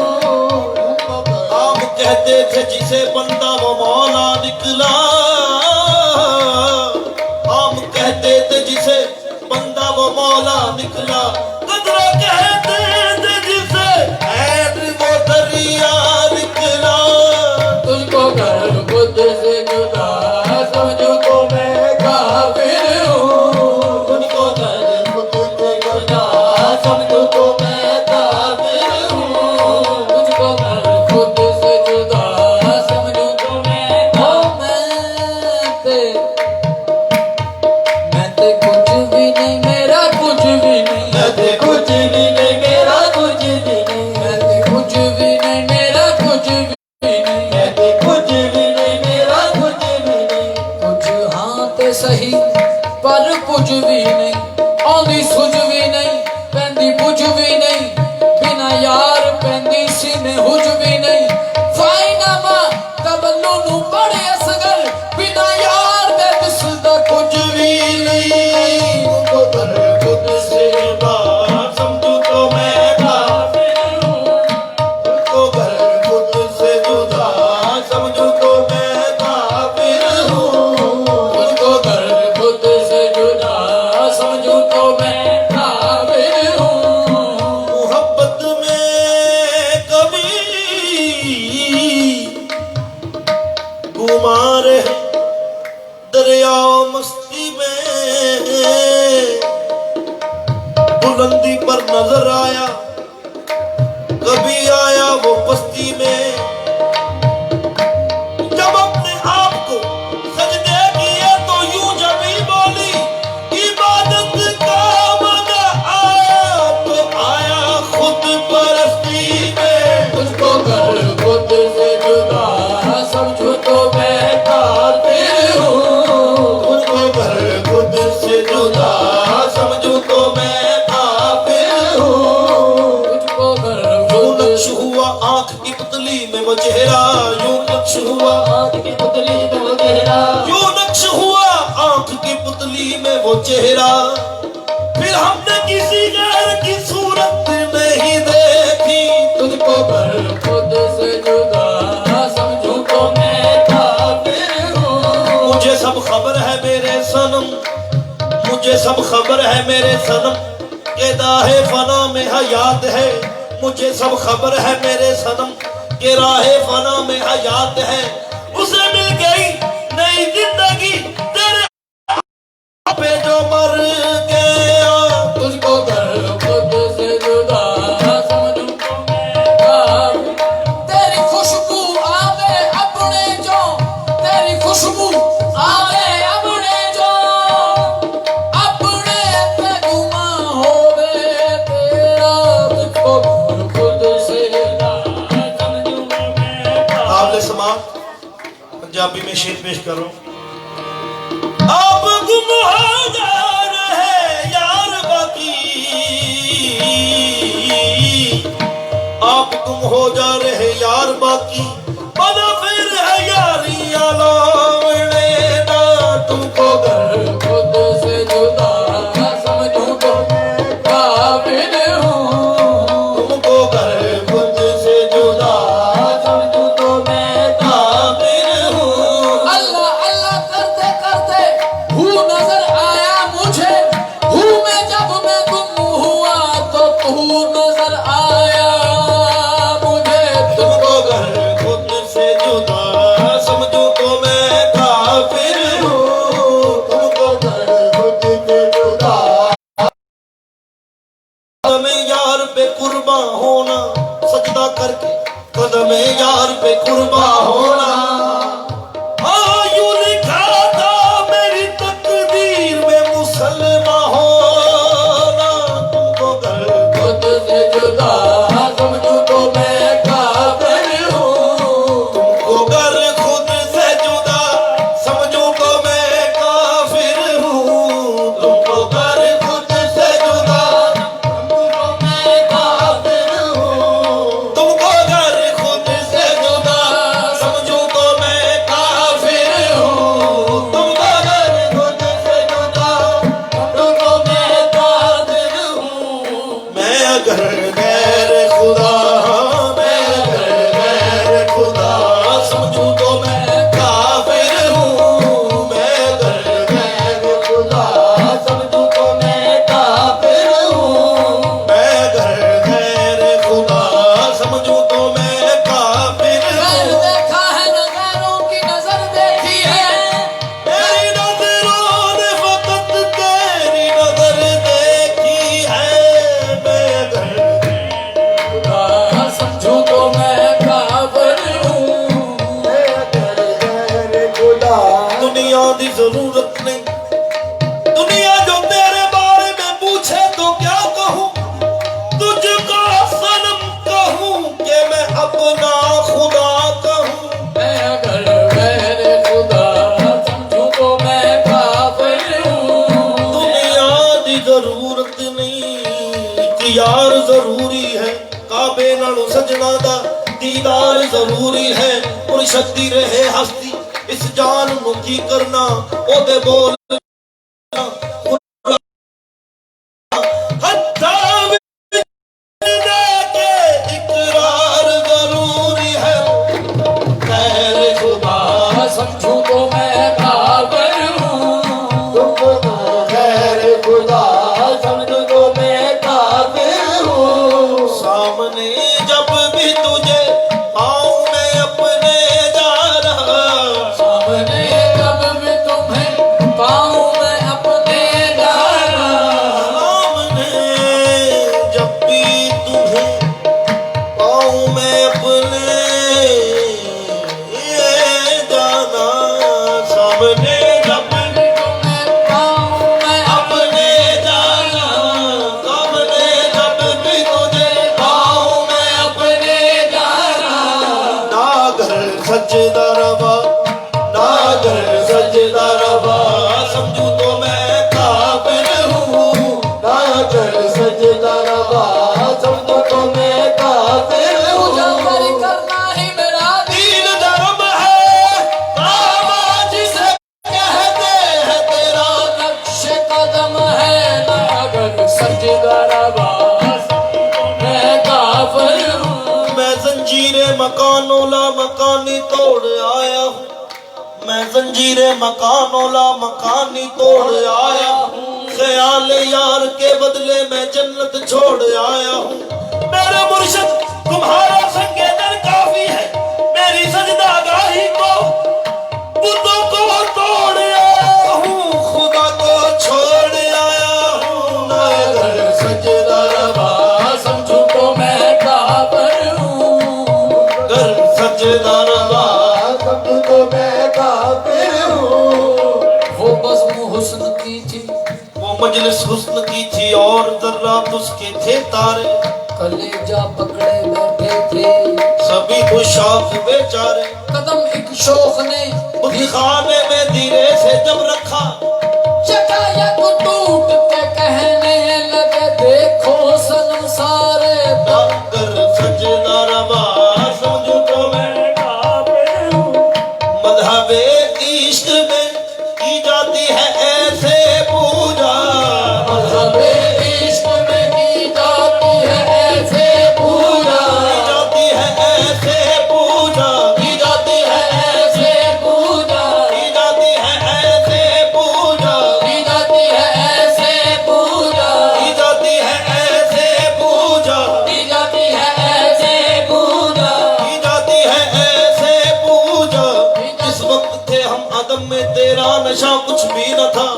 आप कहते थे जिसे बंदा वो मौला निकला, हम कहते थे जिसे बंदा वो मौला निकला, कदरा कहते थे जिसे ऐड वो दरिया निकला। तुझको कर खुद से जुदा समझो तो मैं काफिर हूँ, तुझको कर खुद से जुदा समझो तो मैं काफिर हूँ। तुझको कर खुद से जुदा समझो तो मैं मैं ते कुछ भी नहीं मेरा कुछ भी नहीं, मैं ते कुछ भी नहीं मेरा कुछ भी नहीं, मैं ते कुछ भी नहीं मेरा कुछ भी नहीं, मैं ते कुछ भी नहीं मेरा कुछ भी नहीं। कुछ हाँ ते सही पर कुछ भी नहीं, आंधी सुझ भी नहीं पैंदी बुझ भी नहीं, बिना यार पैंदी सीने हुज भी नहीं, फाइनामा तबल्लू नू बड़े असगर, बिना यार दे दिसदा कुछ भी नहीं। तुमको कर खुद से जुदा समझू तो मैं काफिर हूँ। तुमको कर खुद से जुदा समझू तो मैं काफिर हूँ। मुझको कर खुद से जुदा समझो तो मैं काफिर हूँ। मोहब्बत में कभी गुमार है दरिया मस्ती में, बुलंदी पर नजर आया कभी आया वो बस्ती में, जब अपने आप को सजदे किए तो यूं जबी बोली, इबादत का मजा आया तो आया खुद परस्ती में। मुझको कर खुद से जुदा समझो तो मैं काफिर हूँ, तुमको कर खुद से जुदा समझू तो मैं काफिर हूँ। मुझको कर यूं खुद नक्श हुआ आंख की पुतली में वो चेहरा, यूं नक्श हुआ आँख की पुतली में वो चेहरा, यूं नक्श हुआ आंख की पुतली में वो चेहरा, फिर हमने किसी गैर की सूरत नहीं देखी। तुझको कर खुद से जुदा समझो तो मैं काफिर हूँ। मुझे सब खबर है मेरे सनम, मुझे सब खबर है मेरे सनम के दाहे फना में हयात है, मुझे सब खबर है मेरे सनम के राहे फना में हयात है। उसे मिल गई नई जिंदगी तेरे पे जो मर गया। तुझको कर खुद से जुदा समझो तो मैं काफिर, तेरी खुशबू आवे अपने जो, तेरी खुशबू आवे अपने जो, अपने पे गुमा होवे तेरा। तुझको कर खुद से जुदा समझो तो मैं काफिर। आपने समाप्त पंजाबी में शेर पेश करो। अब गुम हो जा रहे यार बाकी, आप गुम हो जा रहे यार बाकी, बना फिर है यारियां लावड़े ना। तुमको खुद से जुदा समझो तो में यार पे कुर्बा होना। हाँ यूं लिखा था मेरी तकदीर में मुसलमान होना। तुमको घर खुद से जुदा समझू तो मैं काफिर हूँ। तुमको घर खुद से जुदा समझो तो मैं काफिर हूँ। तुमको घर खुद से जुदा तो मैं काफिर हूँ। तुमको घर खुद से जुदा समझो तो मैं काफिर हूँ। तुमको घर खुद से जुदा तो मैं काफिर हूँ। मैं अगर गैर खुदा मैं अगर गैर खुदा समझूं तो मैं काफिर हूँ। मैं अगर गैर खुदा समझू तो मैं काफिर हूँ। मैं अगर गैर खुदा समझूं तो मैं काफिर गैर हूँ। देखा है न गैरों की नजर देखी है। तेरी नजरों ने फकत तेरी नजर देखी है। मैं अगर खुदा समझू तो मैं काफिर हूँ। गैर खुदा दुनिया दी जरूरत नहीं। दुनिया जो तेरे बारे में पूछे तो क्या कहूँ। तुझको सनम कहूँ कि मैं अपना खुदा कहूँ। मैं अगर गैर खुदा समझू तो मैं काफिर हूँ। दुनिया दी जरूरत नहीं। एक यार जरूरी है। काबे नालों सजना दा दीदार जरूरी है। और शक्ति रहे हस्ती इस जान नू की करना। ओदे बोल हत्ता के इकरार जरूरी है। गैर खुदा समझू तो मैं काफिर हूँ। तुमको गैर खुदा समझू तो मैं काफिर हूँ। सामने जब भी तुझे पाऊं मैं अपने जा रहा। सामने जब भी तुम्हें पाऊं मैं अपने दारा। सामने जब भी तुम्हें पाऊं मैं अपने जाना। सामने जब भी तुम्हें पाऊं मैं अपने जाना। सामने जब भी तुझे पाऊं मैं अपने दारा। ना घर सजदा रवा ना घर सजदा रवा समझू तो मैं काफिर हूँ। ना कर सजदा रवा समझो तो मैं काफिर पूजा हूँ। पर करना ही मेरा दीन धर्म है बाबा जिसे कहते हैं तेरा। नक्श कदम है ना अगर सजदा रवा मैं काफिर हूँ। मैं जंजीरे मकानोला मकानी तोड़ आया हूँ। मैं जंजीरे मकानोला मकानी तोड़ आया हूँ। ख्याल यार के बदले मैं जन्नत छोड़ आया हूँ। मेरे मुर्शिद तुम्हारा संकेतन काफी है। मेरी सजदागाही को बुतों को तोड़ आया हूँ। खुदा को छोड़ आया हूँ। ना घर सजदा रवा समझू तो मैं काफिर हूँ। घर सजदा रवा समझो तो मैं काफिर हूँ। वो बज़्म हुस्न की थी वो मजलिस हुस्न की थी और जर्रात उसके थे तारे। कलेजा पकड़े बैठे थे सभी को शौक बेचारे। कदम एक शोख ने बुद्ध खाने में धीरे से जब रखा चटाया को टूट के कहने लगे देखो सनम सारे कर सजदा रवा समझू तो मैं काफिर हूँ। मज़हबे इश्क में की जाती है ऐसे पूजा। मज़हबे इश्क में की जाती है ऐसे पूजा। की जाती है ऐसे पूजा। की जाती है ऐसे पूजा। की जाती है ऐसे पूजा। की जाती है ऐसे पूजा। की जाती है ऐसे पूजा। की जाती है ऐसे पूजा। की जाती है ऐसे पूजा। जिस वक्त थे हम अदम में तेरा नशा कुछ भी न था।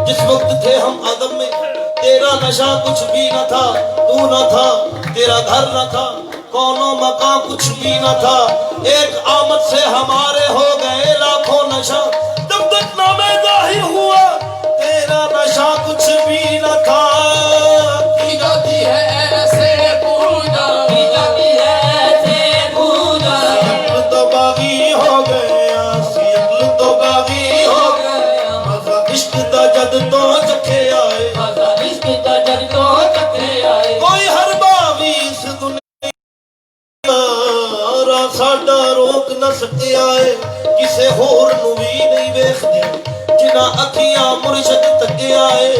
जिस वक्त थे हम अदम में तेरा नशा कुछ भी न था। तू न था तेरा घर न था कौनो मकान कुछ भी न था, एक आमद से हमारे हो गए लाखों नशा। जब तक नामे जाहिर हुआ तेरा नशा कुछ भी न था। की जाती है ऐसे पूजा, की जाती है ऐसे पूजा। अक्ल तो बागी हो गया, अक्ल तो बागी हो गया। मजा इश्क दा जद तो चखे आए, मजा इश्क दा जद तो चखे आए। कोई हर बावी इस दुनिया साडा रोक न सकिया है। किसे होर नू भी नहीं वेखदे जिन्हां अखियां मुर्शद तकिया है।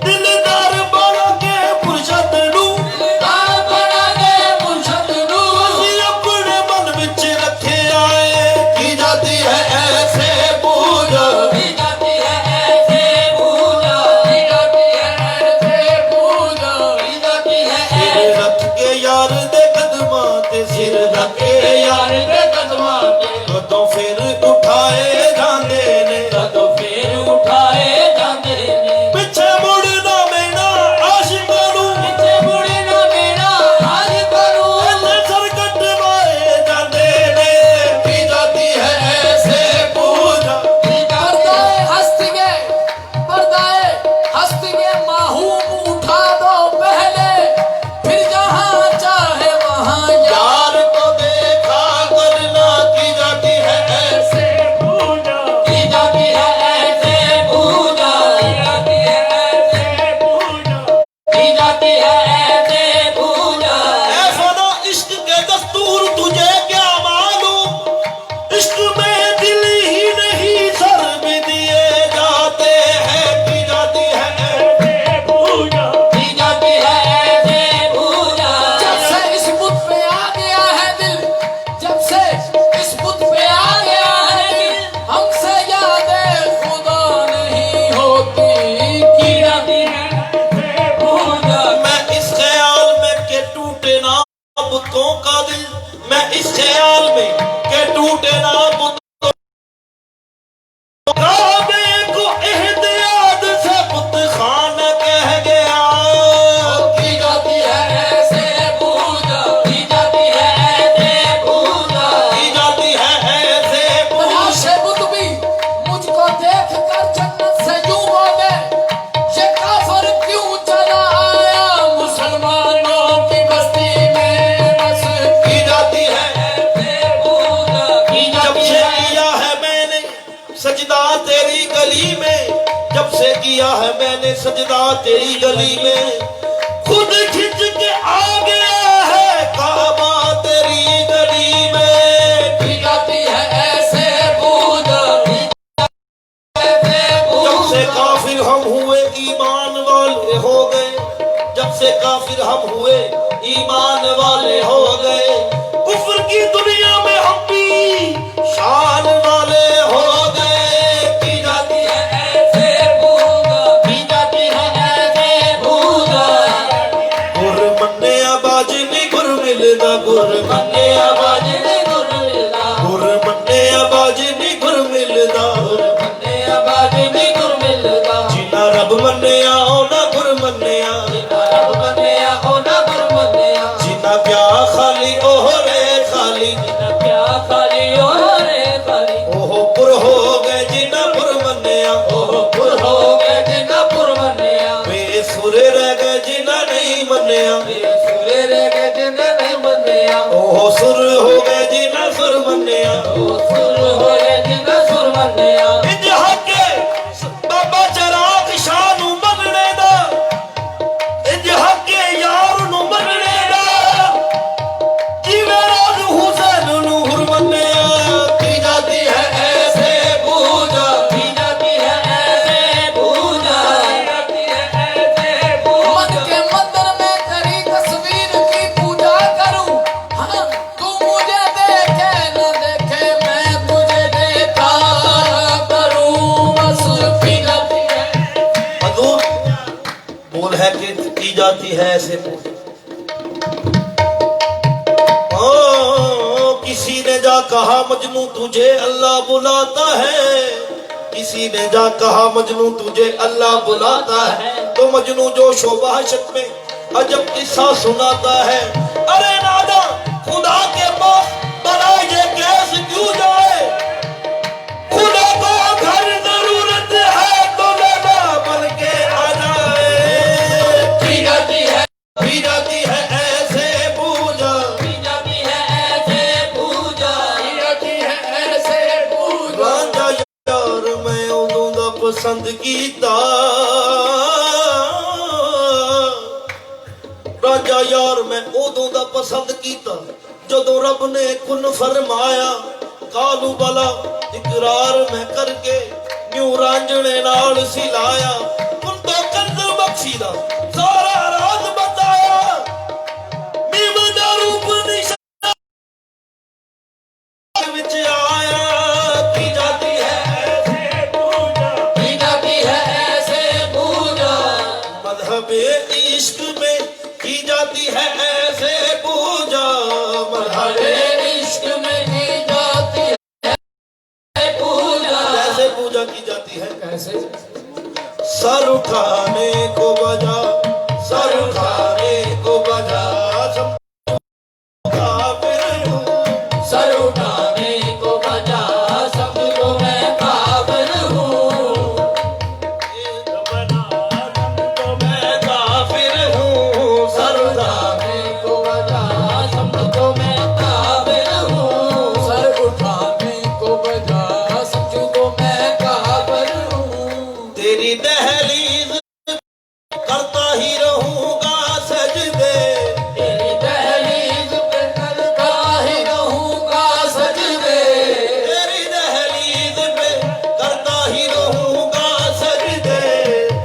दिलदार बना के मुर्शद नू, दिलदार बना के मुर्शद नू, असीं अपने मन विच रखे आए। की जाती है ऐसे पूजा, की जाती है ऐसे पूजा। की जाती है ऐसे पूजा। की जाती है सिर ऐसे रख के यार दे कदमां ते सिर रख के यार दे कदमां ते। कदों फिर उठाए जांदे ने, कदों फिर उठाए जांदे ने। पिछे मुड़ना मैना आशिकां नू, पिछे मुड़े ना मेरा आज करूं। इन्ने सर कटवाए जांदे ने। की जाती है ऐसे पूजा, की जाती पर्दाए हस्ती के, पर्दाए हस्ती के माहूम उठा दो पहले, फिर जहां चाहे वहां यार को देखा करना। की जाती है ऐसे पूजा, की जाती है ऐसे पूजा। की जाती है ऐसे पूजा। की जाती है ऐसे पूजा। ऐ फना इश्क के दस्तूर तुझे क्या मालूम। इश्क में दिल ही नहीं सर भी दिए जाते हैं। की जाती है ऐसे पूजा, की जाती है ऐसे पूजा। जब से इस बुत पे आ गया है दिल, जब से इस बुत पे आ गया है दिल, हमसे यादें खुदा नहीं होती। की जाती है ऐसे पूजा। मैं इस ख्याल में के टूटे ना बुतों का दिल, मैं इस ख्याल में के टूटे ना बुतों काबे को एहतियात से बुत खान कह गया। की जाती है ऐसे पूजा। की जाती है ऐसे पूजा। की जाती है ऐसे पूजा। तमाशे बुत भी मुझको देख कर जन्नत से यूं बोले, ये काफिर क्यों चला आया मुसलमानों की बस्ती में बस। की जाती है ऐसे पूजा। की जब जाती से है किया है मैंने सजदा तेरी गली में, जब से किया है मैंने सजदा तेरी गली में, खुद खिंच के आ गया है काबा तेरी गली में। की जाती है ऐसे पूजा। ऐसे जब से पूजा। काफिर हम हुए ईमान वाले हो गए, जब से काफिर हम हुए ईमान वाले हो गए, कुफ्र की दुनिया में हम भी शान वाले हो गए। की जाती है ऐसे पूजा। की जाती है ऐसे पूजा। गुर मन्ने आबाज नी गुर मिलदा, गुर मन्ने आवाज ने गुर मिलदा। गुर मन्ने आबाज नी गुर मिलदा। मन्ने आवाज ने गुर मिलदा। जिन्ना रब मन्निया ओना गुर मन्निया, रब मन्निया होना गुर मन्निया। जिन्ना प्या खाली ओह रे खाली। प्या खाली ओरे खाली। ओह पुर हो गए जिन्ना पुर मन्निया, ओह पुर हो गए जिन्ना पुर मन्निया। बेसुरे रह गए जिन्ना नहीं मन्निया। सुरे रे गए जिन्ना नहीं मन्निया। ओह सुर हो गए जिन्ना सुर मन्निया। ओह सुर हो गए जिन्ना सुर मन्निया। इंज हके बाबा चराग शाह नू मनने दा, इंज हके यार नू मनने दा, जिवें राज हुसैन नू हुर मन्निया। की जाती है ऐसे पूजा, की जाती है ऐसे पूजा। की जाती है ऐसे पूजा। मन के मंदिर में तेरी तस्वीर की पूजा करूं। हाँ, तू मुझे देखे न देखे, मैं तुझे देखा करूं बस। की जाती है हजूर बोल है कि की जाती है ऐसे पूजा। किसी ने जा कहा मजनू तुझे अल्लाह बुलाता है, किसी ने जा कहा मजनू तुझे अल्लाह बुलाता है, तो मजनू जो शोभा शत में अजब किस्सा सुनाता है। अरे नादा खुदा के पास बना ये कैसे क्यों जाए, खुदा को घर जरूरत है तो लेना बन के आ जाए। की जाती है ऐसे पूजा, की जाती है ऐसे पूजा रांझा यार मैं उदों दा पसंद कीता, रांझा यार मैं उदों दा पसंद कीता जदों रब ने कुन फरमाया, कालू बला इकरार मैं करके न्यू रांझणे नाल सिलाया, कुन तो कंजर बख्शी दा सारा राज बताया, मीम दा रूप निशान विच आया। की जाती है ऐसे पूजा, की जाती है ऐसे पूजा मजहबे इश्क में की जाती है ऐसे पूजा, मजहबे इश्क में की जाती है पूजा कैसे पूजा की जाती है, कैसे सर उठाने को बजा, सर उठाने को बजा, सब काफिर हूँ। सर उठाने को बजा सबको मैं काबिल हूँ तो मैं काफिर हूँ, सर उठाने को बजा सबको मैं काबिल हूँ सर उठाने को बजा समझू को मैं काबिल हूँ। तेरी दहलीज करता ही रहूंगा सजदे, तेरी दहलीज पे करता ही रहूंगा सजदे तेरी दहलीज पे करता ही रहूंगा सजदे,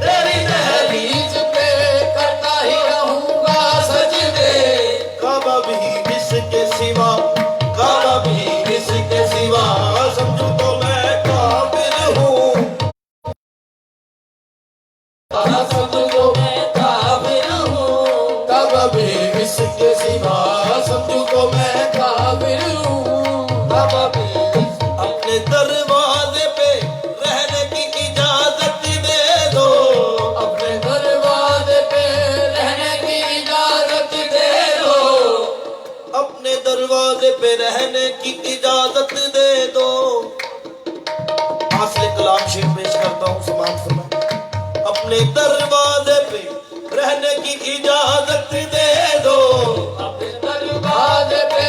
तेरी दहलीज दहलीज पे करता ही रहूंगा सजदे काबा भी इसके सिवा, काबा भी इसके सिवा, समझो तो मैं काबिल हूँ। सबको मैं काबिल हूँ काबा भी इसके सिवा समझू को मैं काबिल हूँ। बाबा भी अपने दरवाजे पे रहने की इजाजत दे दो, अपने दरवाजे पे रहने की इजाजत दे दो अपने दरवाजे पे रहने की इजाजत दे दो। हासिल कलाम शेर पेश करता हूँ, समाप्त फरमाएं। अपने दरवाजे पे रहने की इजाजत दे दो, अपने दरवाजे पे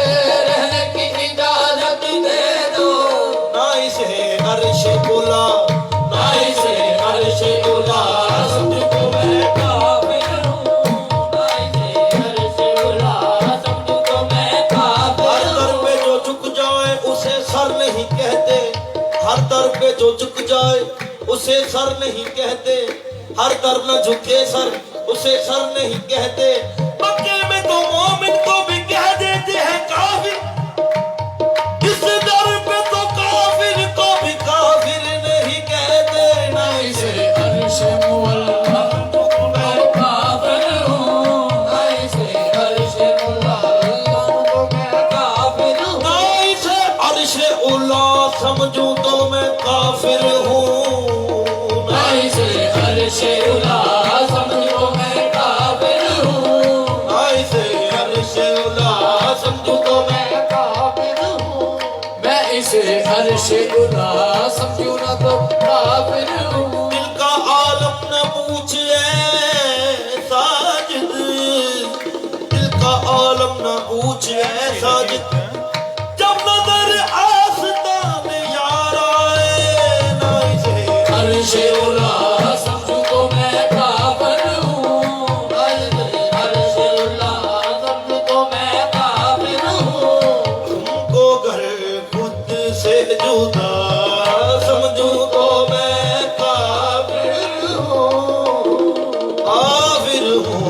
रहने की इजाजत दे दो ना इसे अर्श बुला, ना इसे अर्श उला सबको मैं काबिल हूँ ना इसे अर्श उला सबको मैं हर काबिल दर पे जो झुक जाए उसे सर नहीं कहते, हर दर पे जो झुक जाए उसे सर नहीं कहते, हर दर न झुके सर उसे सर नहीं कहते। मक्के में तो मोमिन को भी कह देते हैं काफिर, इस दर पे तो काफिर को भी काफिर नहीं कहते। ना इसे अर्श मुअल्ला मैं काबिल हूँ ना इसे अर्श उला को मैं काबिल हूँ ना इसे अर्श उला समझूं तो मैं काफिर हूँ, ना इसे अर्श उला समझो मैं काबिल हूँ ना इसे अर्श उला समझूं तो मैं काबिल हूँ मैं इसे अर्श उला समझू ना तो काबिल हूँ। दिल का आलम न पूछे साजिद, दिल का आलम न पूछे साजिद, जब नजर आस्तान यार आए, ना इसे अर्श उला समझो तो मैं काबिल हूँ ना इसे अर्श उला समझो तो मैं काबिल हूँ तुमको घर खुद से जुदा समझूं तो मैं काबिल हूँ, काबिल हूँ।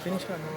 फिनिश करना